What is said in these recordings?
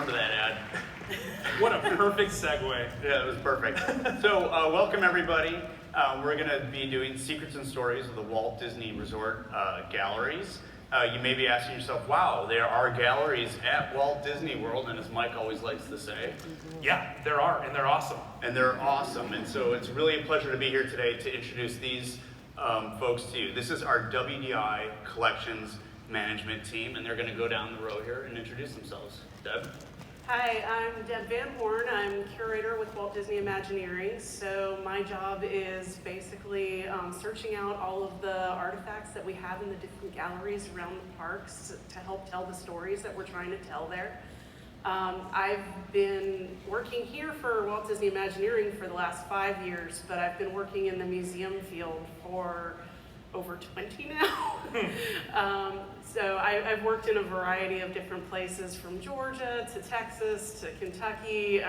remember that ad. What a perfect segue. Yeah, it was perfect. So welcome everybody. We're going to be doing Secrets and Stories of the Walt Disney Resort Galleries. You may be asking yourself, wow, there are galleries at Walt Disney World, and as Mike always likes to say. Yeah, there are, and they're awesome. And they're awesome, and so it's really a pleasure to be here today to introduce these folks to you. This is our WDI Collections Management team, and they're going to go down the row here and introduce themselves. Deb? Hi, I'm Deb Van Horn. I'm curator with Walt Disney Imagineering. So my job is basically searching out all of the artifacts that we have in the different galleries around the parks to help tell the stories that we're trying to tell there. I've been working here for Walt Disney Imagineering for the last 5 years, but I've been working in the museum field for over 20 now. So I've worked in a variety of different places, from Georgia to Texas to Kentucky,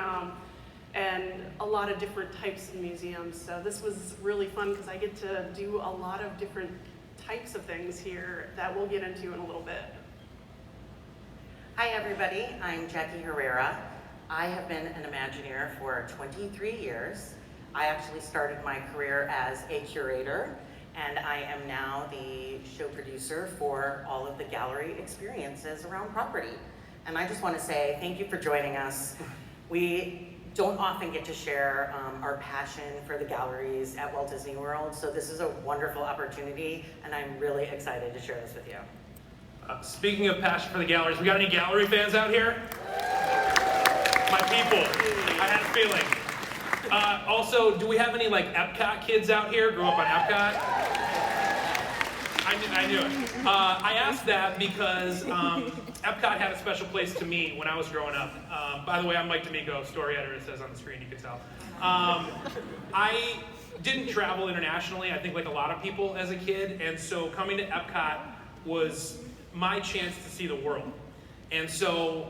and a lot of different types of museums. So this was really fun because I get to do a lot of different types of things here that we'll get into in a little bit. Hi everybody, I'm Jackie Herrera. I have been an Imagineer for 23 years. I actually started my career as a curator, and I am now the show producer for all of the gallery experiences around property. And I just want to say thank you for joining us. We don't often get to share our passion for the galleries at Walt Disney World, so this is a wonderful opportunity, and I'm really excited to share this with you. Speaking of passion for the galleries, we got any gallery fans out here? My people, I had a feeling. Also, do we have any like Epcot kids out here? Grew up on Epcot? I knew it. I asked that because Epcot had a special place to me when I was growing up. By the way, I'm Mike D'Amico, story editor, it says on the screen, you can tell. I didn't travel internationally, I think like a lot of people as a kid, and so coming to Epcot was my chance to see the world. And so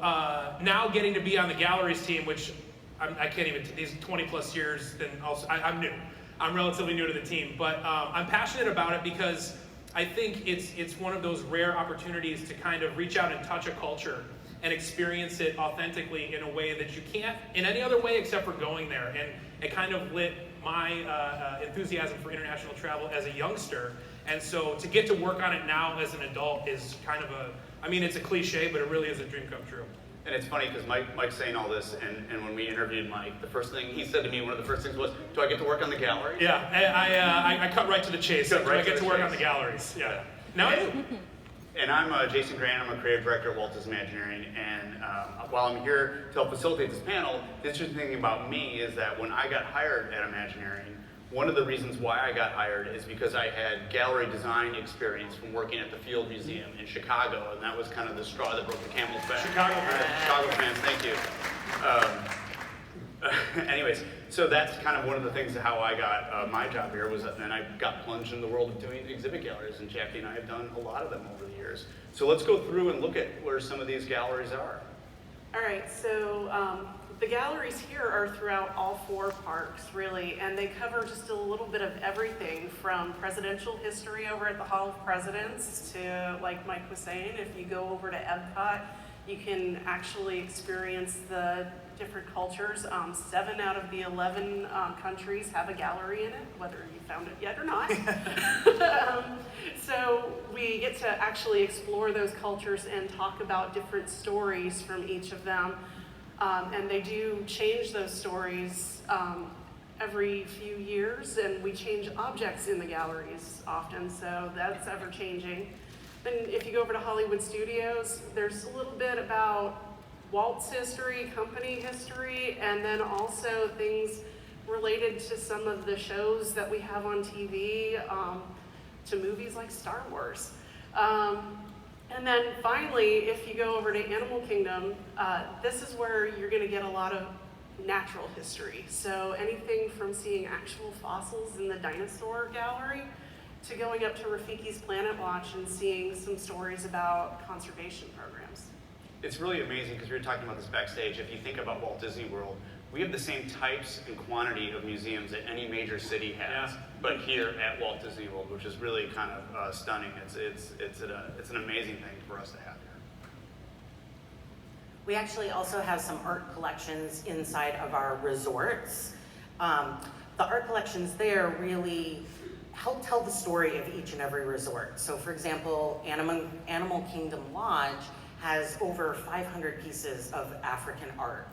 now getting to be on the galleries team, which I can't even, these 20 plus years, then also, I'm new. I'm relatively new to the team, but I'm passionate about it because I think it's one of those rare opportunities to kind of reach out and touch a culture and experience it authentically in a way that you can't in any other way except for going there. And it kind of lit my enthusiasm for international travel as a youngster. And so to get to work on it now as an adult is kind of it's a cliche, but it really is a dream come true. And it's funny because Mike's saying all this, and when we interviewed Mike, the first thing he said to me, one of the first things was, do I get to work on the gallery? Yeah, I cut right to the chase. Do I get to work on the galleries? Yeah. Now I do. And I'm Jason Grandt. I'm a creative director at Walt Disney Imagineering, and while I'm here to help facilitate this panel, the interesting thing about me is that when I got hired at Imagineering, one of the reasons why I got hired is because I had gallery design experience from working at the Field Museum in Chicago, and that was kind of the straw that broke the camel's back. Chicago fans. Chicago fans, thank you. Anyways, so that's kind of one of the things how I got my job here was that then I got plunged in the world of doing exhibit galleries, and Jackie and I have done a lot of them over the years. So let's go through and look at where some of these galleries are. All right, so the galleries here are throughout all 4 parks, really, and they cover just a little bit of everything from presidential history over at the Hall of Presidents to, like Mike was saying, if you go over to Epcot, you can actually experience the different cultures. 7 out of the 11 countries have a gallery in it, whether you found it yet or not. So we get to actually explore those cultures and talk about different stories from each of them. And they do change those stories every few years, and we change objects in the galleries often, so that's ever changing. Then if you go over to Hollywood Studios, there's a little bit about Walt's history, company history, and then also things related to some of the shows that we have on TV, to movies like Star Wars. And then finally, if you go over to Animal Kingdom, this is where you're going to get a lot of natural history. So anything from seeing actual fossils in the dinosaur gallery to going up to Rafiki's Planet Watch and seeing some stories about conservation programs. It's really amazing because we were talking about this backstage. If you think about Walt Disney World, we have the same types and quantity of museums that any major city has, but here at Walt Disney World, which is really kind of stunning. It's an amazing thing for us to have here. We actually also have some art collections inside of our resorts. The art collections there really help tell the story of each and every resort. So for example, Animal Kingdom Lodge has over 500 pieces of African art.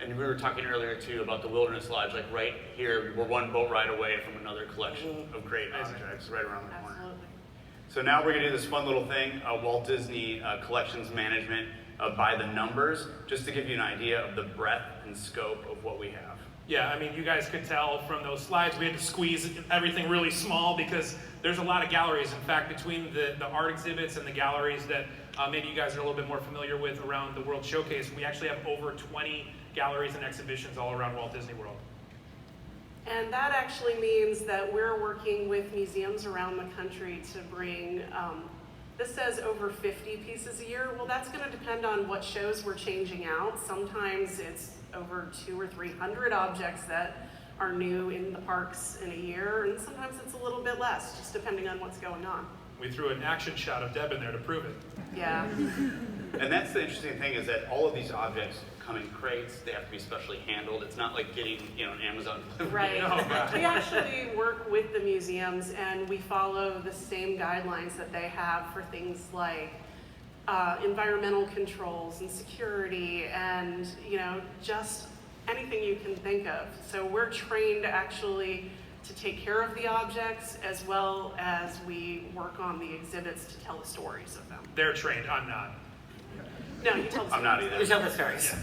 And we were talking earlier too about the Wilderness Lodge, like right here, we're one boat ride away from another collection of great objects right around the corner. Absolutely. So now we're gonna do this fun little thing, Walt Disney Collections Management by the numbers, just to give you an idea of the breadth and scope of what we have. Yeah, I mean, you guys could tell from those slides, we had to squeeze everything really small because there's a lot of galleries. In fact, between the art exhibits and the galleries that maybe you guys are a little bit more familiar with around the World Showcase, we actually have over 20 galleries and exhibitions all around Walt Disney World. And that actually means that we're working with museums around the country to bring, this says over 50 pieces a year. Well, that's gonna depend on what shows we're changing out. Sometimes it's over 200 or 300 objects that are new in the parks in a year, and sometimes it's a little bit less, just depending on what's going on. We threw an action shot of Deb in there to prove it. Yeah. And that's the interesting thing is that all of these objects come in crates, they have to be specially handled. It's not like getting, an Amazon delivery. Right. Oh, God. We actually work with the museums and we follow the same guidelines that they have for things like environmental controls and security and, just anything you can think of. So we're trained actually to take care of the objects as well as we work on the exhibits to tell the stories of them. They're trained, I'm not. No, you tell the stories. I'm not either. You tell the stories.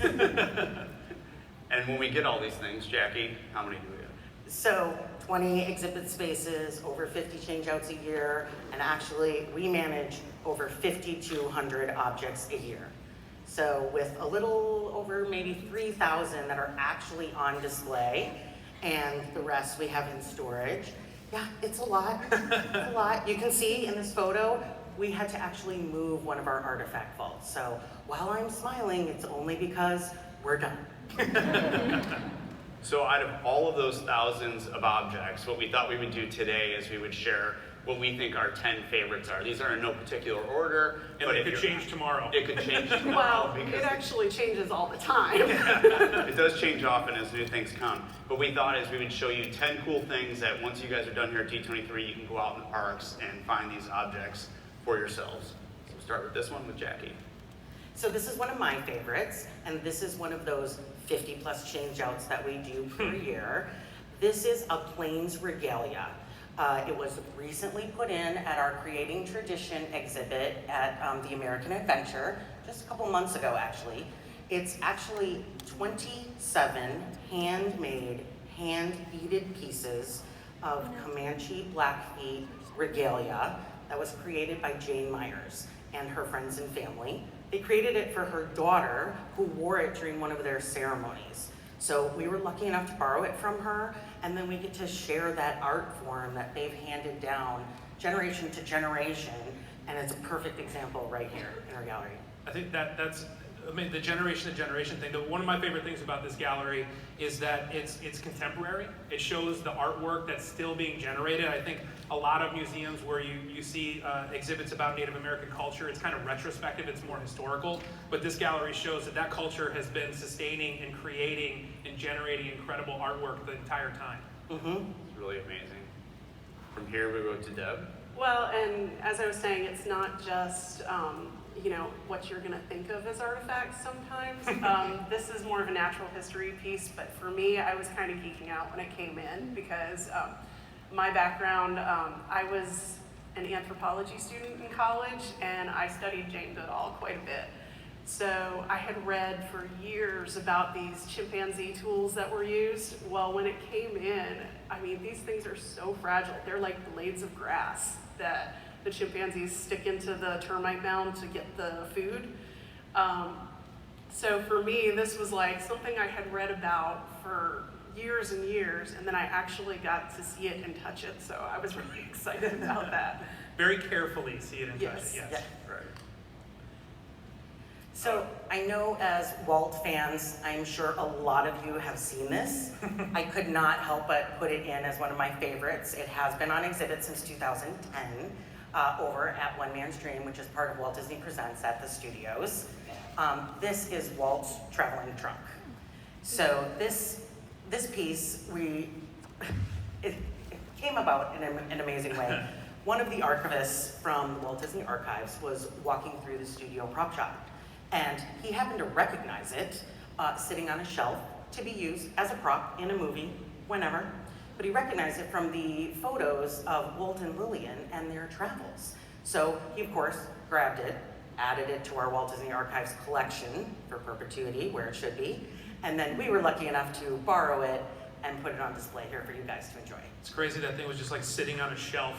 And when we get all these things, Jackie, how many do we have? So 20 exhibit spaces, over 50 changeouts a year, and actually we manage over 5,200 objects a year. So with a little over maybe 3,000 that are actually on display, and the rest we have in storage. Yeah, it's a lot, it's a lot. You can see in this photo, we had to actually move one of our artifact vaults. So while I'm smiling, it's only because we're done. So out of all of those thousands of objects, what we thought we would do today is we would share what we think our 10 favorites are. These are in no particular order. And it could change tomorrow. It could change tomorrow. Well, it actually changes all the time. It does change often as new things come. But we thought is we would show you 10 cool things that once you guys are done here at D23, you can go out in the parks and find these objects for yourselves. So we'll start with this one with Jackie. So this is one of my favorites, and this is one of those 50 plus changeouts that we do per year. This is a Plains Regalia. It was recently put in at our Creating Tradition exhibit at the American Adventure, just a couple months ago actually. It's actually 27 handmade, hand-beaded pieces of Comanche Blackfeet regalia that was created by Jane Myers and her friends and family. They created it for her daughter, who wore it during one of their ceremonies. So we were lucky enough to borrow it from her, and then we get to share that art form that they've handed down generation to generation, and it's a perfect example right here in our gallery. I think that's the generation to generation thing. One of my favorite things about this gallery is that it's contemporary. It shows the artwork that's still being generated. I think a lot of museums where you see exhibits about Native American culture, it's kind of retrospective, it's more historical. But this gallery shows that culture has been sustaining and creating and generating incredible artwork the entire time. It's really amazing. From here we go to Deb. Well, and as I was saying, it's not just what you're going to think of as artifacts sometimes. This is more of a natural history piece, but for me, I was kind of geeking out when it came in because my background, I was an anthropology student in college, and I studied Jane Goodall quite a bit. So I had read for years about these chimpanzee tools that were used. Well, when it came in, I mean, these things are so fragile. They're like blades of grass that the chimpanzees stick into the termite mound to get the food. So for me, this was like something I had read about for years and years, and then I actually got to see it and touch it, so I was really excited about that. Very carefully see it and touch it, yes. Yeah. Right. So I know as Walt fans, I'm sure a lot of you have seen this. I could not help but put it in as one of my favorites. It has been on exhibit since 2010. over at One Man's Dream, which is part of Walt Disney Presents at the studios. This is Walt's traveling trunk. So this piece, it came about in an amazing way. One of the archivists from the Walt Disney Archives was walking through the studio prop shop, and he happened to recognize it sitting on a shelf to be used as a prop in a movie, whenever. But he recognized it from the photos of Walt and Lillian and their travels. So he, of course, grabbed it, added it to our Walt Disney Archives collection for perpetuity, where it should be, and then we were lucky enough to borrow it and put it on display here for you guys to enjoy. It's crazy that thing was just like sitting on a shelf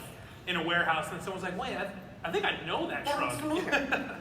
in a warehouse, and someone's like, wait, I think I know that That trunk. looks familiar.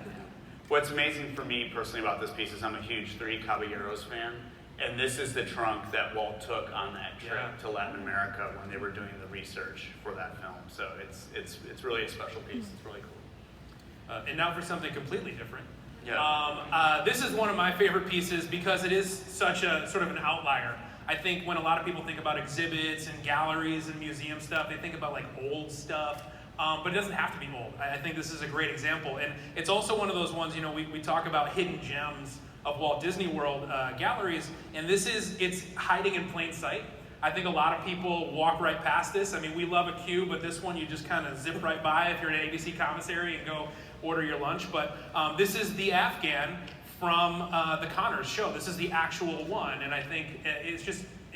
What's amazing for me personally about this piece is I'm a huge Three Caballeros fan, and this is the trunk that Walt took on that trip to Latin America when they were doing the research for that film. So it's really a special piece. It's really cool. And now for something completely different. Yeah. This is one of my favorite pieces because it is such a sort of an outlier. I think when a lot of people think about exhibits and galleries and museum stuff, they think about like old stuff, but it doesn't have to be old. I think this is a great example. And it's also one of those ones, you know, we talk about hidden gems of Walt Disney World galleries, and it's hiding in plain sight. I think a lot of people walk right past this. I mean, we love a queue, but this one you just kind of zip right by if you're at ABC commissary and go order your lunch. But this is the Afghan from the Connors show. This is the actual one, and I think it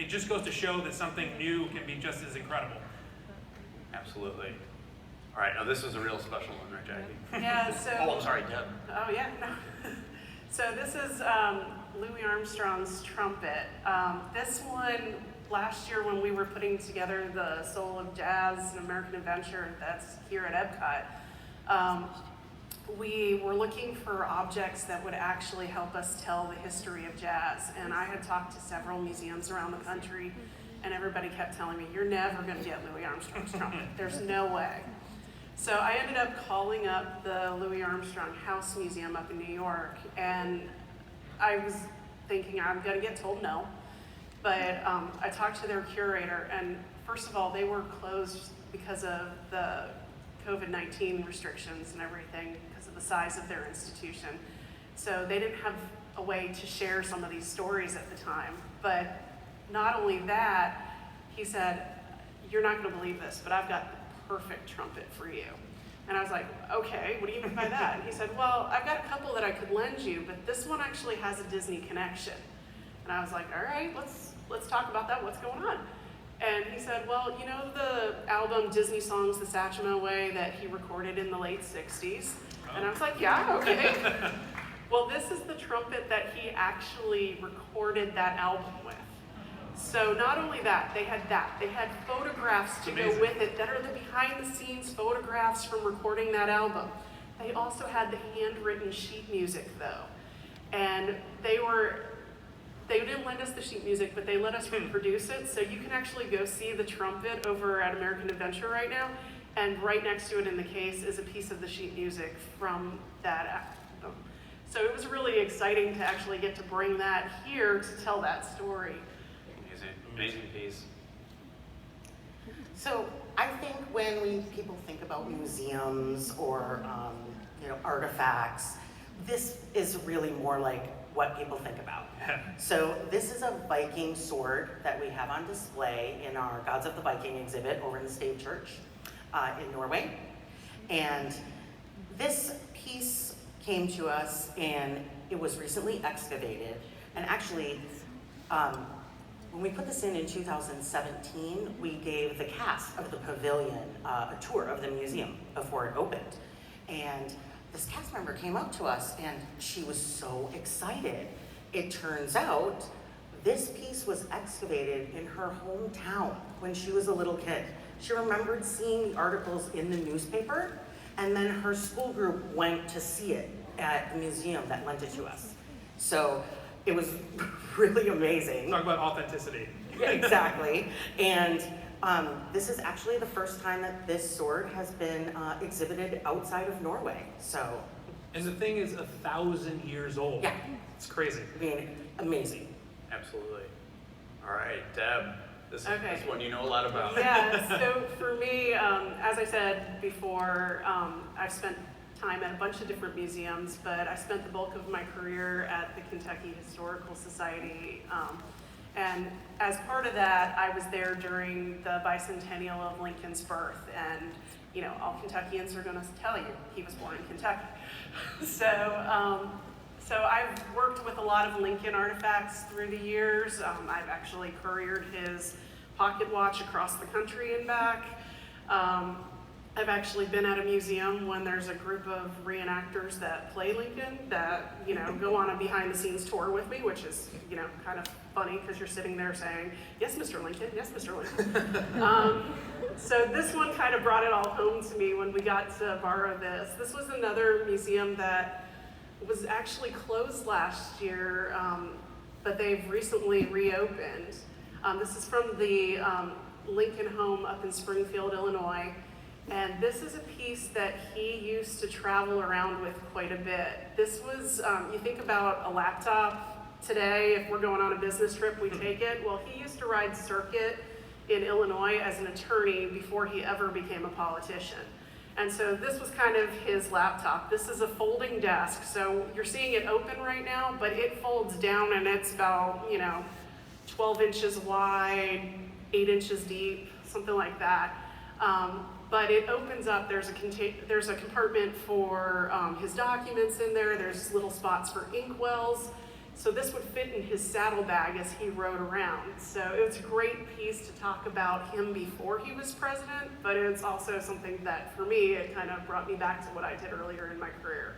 just goes to show that something new can be just as incredible. Absolutely. All right, now this is a real special one, right, Jackie? Yeah, so. Oh, I'm sorry, Deb. Oh, yeah, no. So this is Louis Armstrong's Trumpet. This one, last year when we were putting together the Soul of Jazz and American Adventure that's here at Epcot, we were looking for objects that would actually help us tell the history of jazz. And I had talked to several museums around the country, and everybody kept telling me, you're never gonna get Louis Armstrong's trumpet. There's no way. So I ended up calling up the Louis Armstrong House Museum up in New York, and I was thinking I'm gonna get told no. But I talked to their curator, and first of all, they were closed because of the COVID-19 restrictions and everything, because of the size of their institution. So they didn't have a way to share some of these stories at the time. But not only that, he said, you're not gonna believe this, but I've got the perfect trumpet for you. And I was like, okay, what do you mean by that? And he said, well, I've got a couple that I could lend you, but this one actually has a Disney connection. And I was like, all right, let's talk about that, what's going on? And he said, well, you know the album Disney Songs the Satchmo Way that he recorded in the late 60s? And I was like, yeah, okay. Well, this is the trumpet that he actually recorded that album with. So not only that, they had photographs to go with it that are the behind the scenes photographs from recording that album. They also had the handwritten sheet music though. And they didn't lend us the sheet music, but they let us reproduce it. So you can actually go see the trumpet over at American Adventure right now. And right next to it in the case is a piece of the sheet music from that album. So it was really exciting to actually get to bring that here to tell that story. Amazing piece. So I think when people think about museums or artifacts, this is really more like what people think about. So this is a Viking sword that we have on display in our Gods of the Viking exhibit over in the State Church in Norway. And this piece came to us and it was recently excavated. And actually, when we put this in 2017, we gave the cast of the pavilion a tour of the museum before it opened. And this cast member came up to us and she was so excited. It turns out this piece was excavated in her hometown when she was a little kid. She remembered seeing the articles in the newspaper, and then her school group went to see it at the museum that lent it to us. So it was really amazing. Talk about authenticity. Yeah, exactly. And this is actually the first time that this sword has been exhibited outside of Norway. So, and the thing is 1,000 years old. Yeah. It's crazy. I mean, amazing. Absolutely. All right, Deb, This Okay. one you know a lot about. Yeah, so for me, as I said before, I've spent time at a bunch of different museums, but I spent the bulk of my career at the Kentucky Historical Society. And as part of that, I was there during the bicentennial of Lincoln's birth. And, you know, all Kentuckians are gonna tell you, he was born in Kentucky. So I've worked with a lot of Lincoln artifacts through the years. I've actually couriered his pocket watch across the country and back. I've actually been at a museum when there's a group of reenactors that play Lincoln that, you know, go on a behind the scenes tour with me, which is, you know, kind of funny because you're sitting there saying, yes, Mr. Lincoln, yes, Mr. Lincoln. So this one kind of brought it all home to me when we got to borrow this. This was another museum that was actually closed last year, but they've recently reopened. This is from the Lincoln home up in Springfield, Illinois. And this is a piece that he used to travel around with quite a bit. This was, you think about a laptop today, if we're going on a business trip, we take it. Well, he used to ride circuit in Illinois as an attorney before he ever became a politician. And so this was kind of his laptop. This is a folding desk. So you're seeing it open right now, but it folds down and it's about, you know, 12 inches wide, 8 inches deep, something like that. But it opens up, there's a compartment for his documents in there, there's little spots for inkwells. So this would fit in his saddlebag as he rode around. So it was a great piece to talk about him before he was president, but it's also something that, for me, it kind of brought me back to what I did earlier in my career.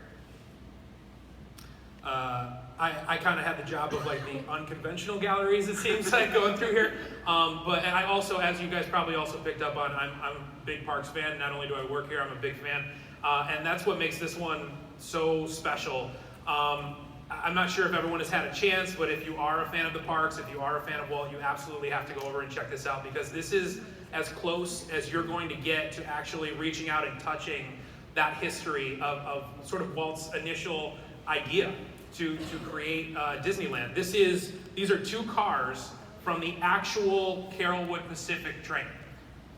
I kind of had the job of like the unconventional galleries, it seems like, going through here. But I also, as you guys probably also picked up on, I'm a big Parks fan. Not only do I work here, I'm a big fan. And that's what makes this one so special. I'm not sure if everyone has had a chance, but if you are a fan of the parks, if you are a fan of Walt, you absolutely have to go over and check this out, because this is as close as you're going to get to actually reaching out and touching that history of sort of Walt's initial idea to create Disneyland. These are two cars from the actual Carrollwood Pacific train.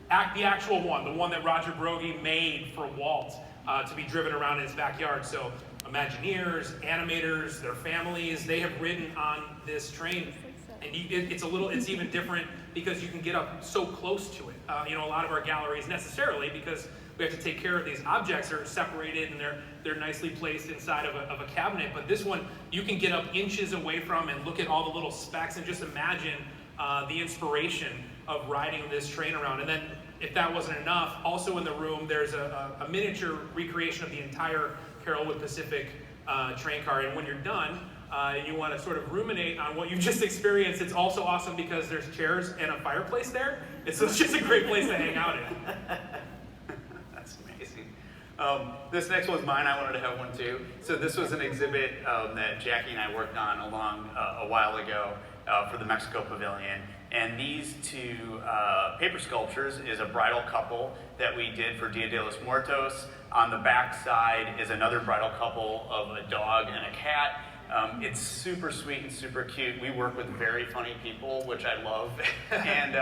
The actual one, the one that Roger Broggie made for Walt to be driven around in his backyard. So Imagineers, animators, their families, they have ridden on this train. And it's even different because you can get up so close to it. You know, a lot of our galleries necessarily, because we have to take care of these objects, are separated and they're nicely placed inside of a cabinet. But this one, you can get up inches away from and look at all the little specks and just imagine the inspiration of riding this train around. And then, if that wasn't enough, also in the room, there's a miniature recreation of the entire Carrollwood Pacific train car. And when you're done, and you want to sort of ruminate on what you've just experienced, it's also awesome because there's chairs and a fireplace there. It's just a great place to hang out in. That's amazing. This next one's mine. I wanted to have one too. So this was an exhibit that Jackie and I worked on a while ago for the Mexico Pavilion. And these two paper sculptures is a bridal couple that we did for Dia de los Muertos. On the back side is another bridal couple of a dog and a cat. It's super sweet and super cute. We work with very funny people, which I love. And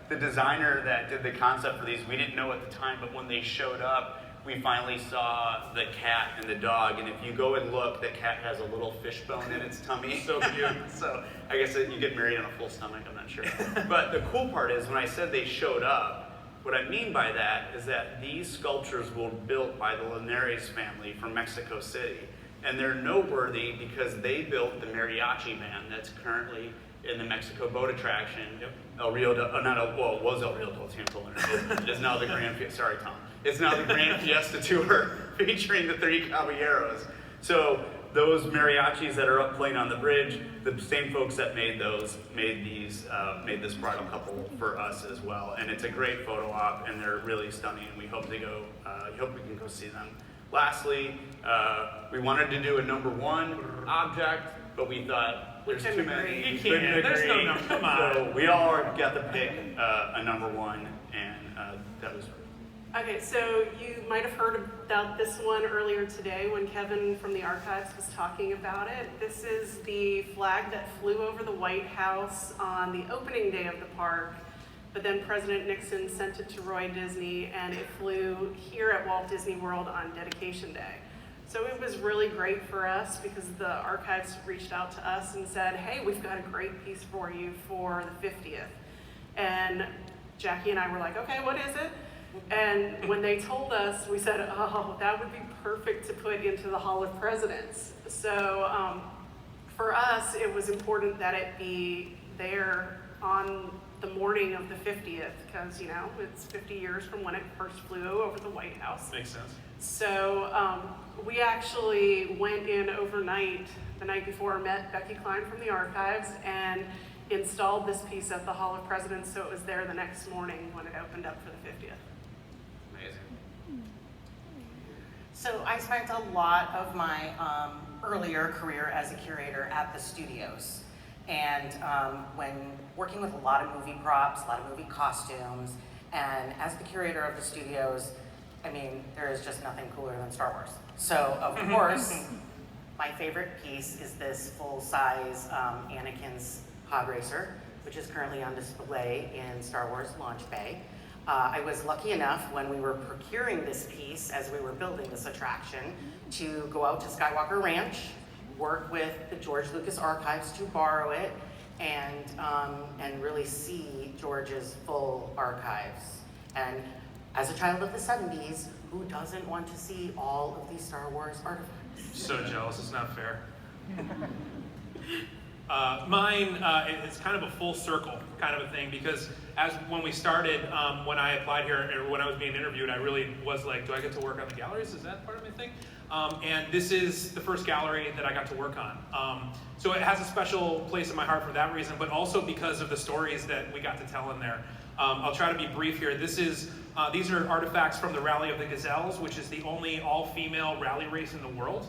the designer that did the concept for these, we didn't know at the time, but when they showed up, we finally saw the cat and the dog. And if you go and look, the cat has a little fishbone in its tummy. So cute. So I guess you get married on a full stomach, I'm not sure. But the cool part is when I said they showed up, what I mean by that is that these sculptures were built by the Linares family from Mexico City. And they're noteworthy because they built the mariachi band that's currently in the Mexico boat attraction. Yep. El Rio de, it was El Rio del Tiempo when it opened. It's now the Grand Fiesta, sorry Tom. It's now the Grand Fiesta Tour featuring the Three Caballeros. So those mariachis that are up playing on the bridge, the same folks that made this bridal couple for us as well. And it's a great photo op, and they're really stunning. We hope we can go see them. Lastly, we wanted to do a number one object, but we thought there's too many. You can't. There's no number. Come on. So we all got to pick a number one, and that was. Okay, so you might have heard about this one earlier today when Kevin from the archives was talking about it. This is the flag that flew over the White House on the opening day of the park but then President Nixon sent it to Roy Disney, and it flew here at Walt Disney World on dedication day. So it was really great for us because the archives reached out to us and said, hey, we've got a great piece for you for the 50th. And Jackie and I were like, okay, what is it? And when they told us, we said, oh, that would be perfect to put into the Hall of Presidents. So for us, it was important that it be there on the morning of the 50th, because, you know, it's 50 years from when it first flew over the White House. Makes sense. So we actually went in overnight, the night before, met Becky Klein from the archives, and installed this piece at the Hall of Presidents, so it was there the next morning when it opened up for the 50th. Amazing. So I spent a lot of my earlier career as a curator at the studios. And when working with a lot of movie props, a lot of movie costumes, and as the curator of the studios, I mean, there is just nothing cooler than Star Wars. So, of course, my favorite piece is this full-size Anakin's pod racer, which is currently on display in Star Wars Launch Bay. I was lucky enough when we were procuring this piece, as we were building this attraction, to go out to Skywalker Ranch, work with the George Lucas Archives to borrow it, and really see George's full archives. And as a child of the 70s, who doesn't want to see all of these Star Wars artifacts? So jealous, it's not fair. Mine is kind of a full circle kind of a thing, because when we started, when I applied here, or when I was being interviewed, I really was like, do I get to work on the galleries? Is that part of my thing? And this is the first gallery that I got to work on. So it has a special place in my heart for that reason, but also because of the stories that we got to tell in there. I'll try to be brief here. These are artifacts from the Rally of the Gazelles, which is the only all-female rally race in the world.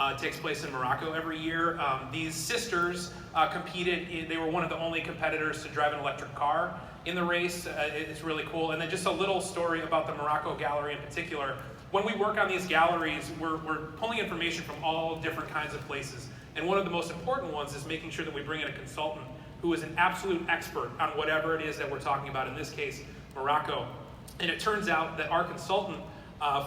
It takes place in Morocco every year. These sisters competed, they were one of the only competitors to drive an electric car in the race. It's really cool. And then just a little story about the Morocco Gallery in particular. When we work on these galleries, we're pulling information from all different kinds of places. And one of the most important ones is making sure that we bring in a consultant who is an absolute expert on whatever it is that we're talking about, in this case, Morocco. And it turns out that our consultant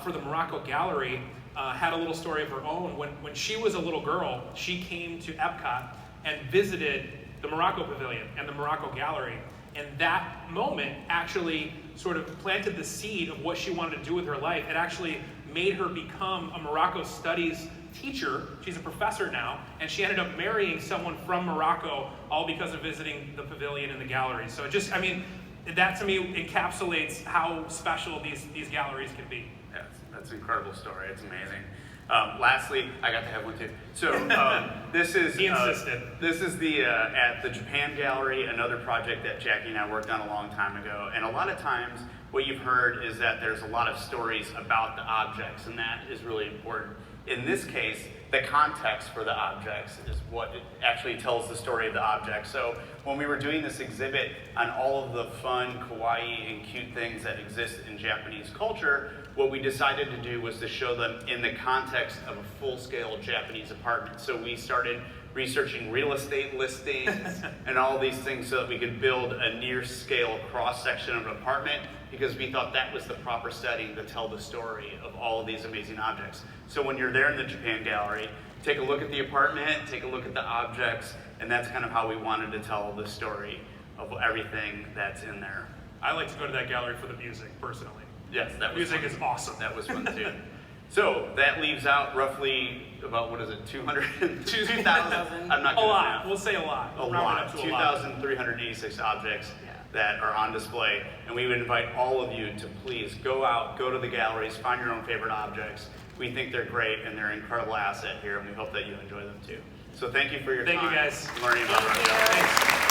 for the Morocco Gallery had a little story of her own. When she was a little girl, she came to Epcot and visited the Morocco Pavilion and the Morocco Gallery. And that moment actually sort of planted the seed of what she wanted to do with her life. It actually made her become a Morocco studies teacher. She's a professor now, and she ended up marrying someone from Morocco, all because of visiting the pavilion and the gallery. So that to me encapsulates how special these galleries can be. Yeah, that's an incredible story. It's amazing. Lastly, I got to have one too. So this is He insisted. This is the at the Japan Gallery, another project that Jackie and I worked on a long time ago. And a lot of times, what you've heard is that there's a lot of stories about the objects, and that is really important. In this case, the context for the objects is what actually tells the story of the object. So when we were doing this exhibit on all of the fun, kawaii, and cute things that exist in Japanese culture, what we decided to do was to show them in the context of a full-scale Japanese apartment. So we started researching real estate listings and all these things so that we could build a near-scale cross-section of an apartment, because we thought that was the proper setting to tell the story of all of these amazing objects. So when you're there in the Japan Gallery, take a look at the apartment, take a look at the objects, and that's kind of how we wanted to tell the story of everything that's in there. I like to go to that gallery for the music, personally. Yes, that was Music fun. is awesome. That was fun too. So that leaves out roughly about, what is it, 2,000? I'm not A good at lot. math. We'll say a lot. A Round it lot. up to a lot. 2,386 objects Yeah. that are on display. And we would invite all of you to please go out, go to the galleries, find your own favorite objects. We think they're great and they're an incredible asset here, and we hope that you enjoy them too. So thank you for your time. Thank you, guys. Learning about our gallery. Thanks.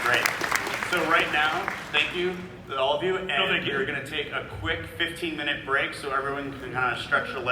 Great. So right now, thank you to all of you, and thank you. we're going to take a quick 15-minute break so everyone can kind of stretch their legs.